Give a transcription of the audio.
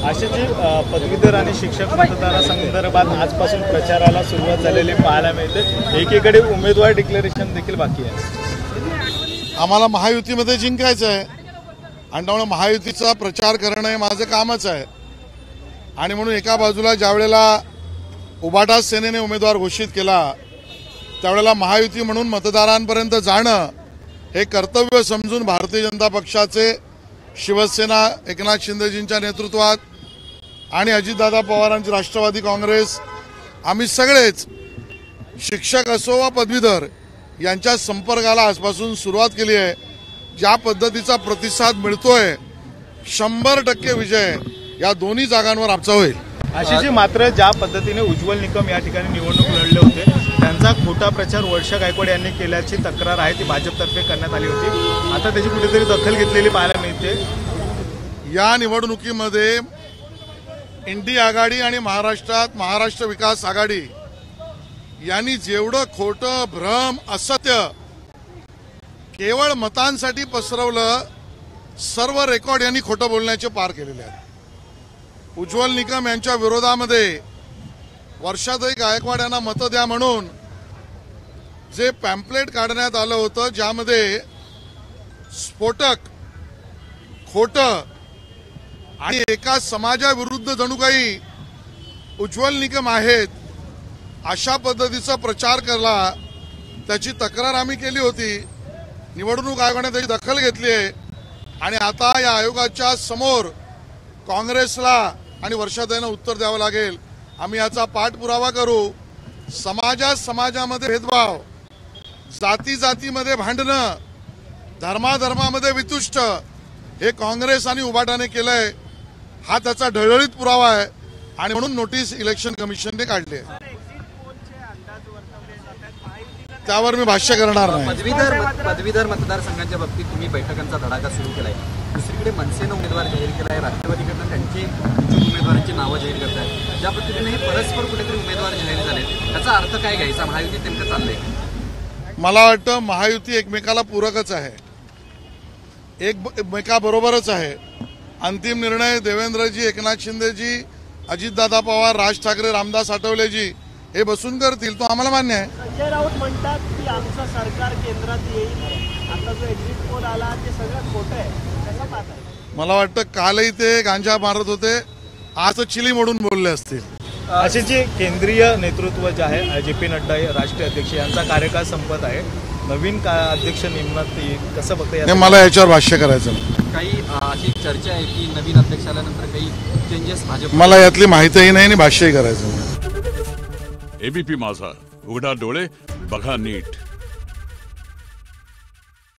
अशी जी पदवीधर आणि शिक्षक मतदारासंदर्भात आजपासून प्रचाराला सुरुवात झालेली पाहायला मिळते। एकीकडे उमेदवार डिक्लेरेशन देखील बाकी आहे। आम्हाला महायुतीमध्ये जिंकायचं आहे आणि त्यामुळे महायुतीचा प्रचार करणं हे माझं कामच आहे। आणि म्हणून एका बाजूला ज्यावेळेला उबाटा सेनेने उमेदवार घोषित केला त्यावेळेला महायुती म्हणून मतदारांपर्यंत जाणं हे कर्तव्य समजून भारतीय जनता पक्षाचे शिवसेना एकनाथ शिंदेजींच्या नेतृत्वात आणि अजितदादा पवारांची राष्ट्रवादी काँग्रेस आम्ही सगळेच शिक्षक असो वा पदवीधर यांच्या संपर्काला आजपासून सुरुवात केली आहे। ज्या पद्धतीचा प्रतिसाद मिळतोय 100% विजय या दोन्ही जागांवर आमचा होईल। अशी मात्र ज्या पद्धतीने उज्ज्वल निकम या ठिकाणी निवडणूक लढले होते त्यांचा खोटा प्रचार वर्षा गायकवाड यांनी केल्याची तक्रार आहे ती भाजपतर्फे करण्यात आली होती। आता त्याची कुठेतरी दखल घेतलेली पाहायला मिळते। या निवडणुकीमध्ये इंडी आघाडी आणि महाराष्ट्र विकास आघाडी यांनी जेवढं खोटं भ्रम असत्य केवळ मतांसाठी पसरवलं सर्व रेकॉर्ड यांनी खोटं बोलण्याचे पार केलेले आहेत। उज्ज्वल निकम यांच्या विरोधामध्ये वर्षाताई गायकवाड यांना मतं द्या म्हणून जे पॅम्पलेट काढण्यात आलं होतं ज्यामध्ये स्फोटक खोटं आणि एका समाजाविरुद्ध जणू काही उज्ज्वल निकम आहेत अशा पद्धतीचा प्रचार केला त्याची तक्रार आम्ही केली होती। निवडणूक आयोगाने त्याची दखल घेतली आहे आणि आता या आयोगाच्या समोर काँग्रेसला आणि वर्षाताईंना उत्तर द्यावं लागेल। आम्ही याचा पाठपुरावा करू। समाजामध्ये भेदभाव, जातीमध्ये भांडणं, धर्मामध्ये वितुष्ट हे काँग्रेस आणि उबाटाने केलंय हा त्याचा ढळढळीत पुरावा आहे आणि म्हणून नोटीस इलेक्शन कमिशनने काढली आहे। त्यावर मी भाष्य करणार नाही। पदवीधर मतदारसंघांच्या बाबतीत तुम्ही बैठकांचा धडाका सुरू केलाय। दुसरीकडे मनसेनं उमेदवार जाहीर केलाय, राष्ट्रवादीकडनं त्यांचे उमेदवारांची नावं जाहीर करत आहेत। ज्या पद्धतीने हे परस्पर कुठेतरी उमेदवार जाहीर झाले त्याचा अर्थ काय घ्यायचा? महायुती नेमकं चाललंय? मला वाटतं महायुती एकमेकाला पूरकच आहे, एकमेकाबरोबरच आहे। अंतिम निर्णय देवेंद्रजी, एकनाथ शिंदेजी, अजितदादा पवार, राज ठाकरे, रामदास आठवलेजी हे बसून करतील तो आम्हाला मान्य आहे। संजय राऊत म्हणतात की आमचं सरकार केंद्रात येईल, आता जो एक्झिट पोल आला ते सगळं खोटं आहे, कसं पाहताय? मला वाटतं कालही ते गांजा मारत होते, आज चिली मोडून बोलले असतील। असे जे केंद्रीय नेतृत्व जे आहे JP नड्डा राष्ट्रीय अध्यक्ष यांचा कार्यकाळ संपत आहे, नवीन अध्यक्ष नेमण्यात कसं बघताय? मला याच्यावर भाष्य करायचं नाही। काही अशी चर्चा आहे की नवीन अध्यक्ष आल्यानंतर काही चेंजेस भाजप, मला यातली माहितीही नाही आणि भाष्यही करायचं नाही। ABP माझा, उघडा डोळे बघा नीट।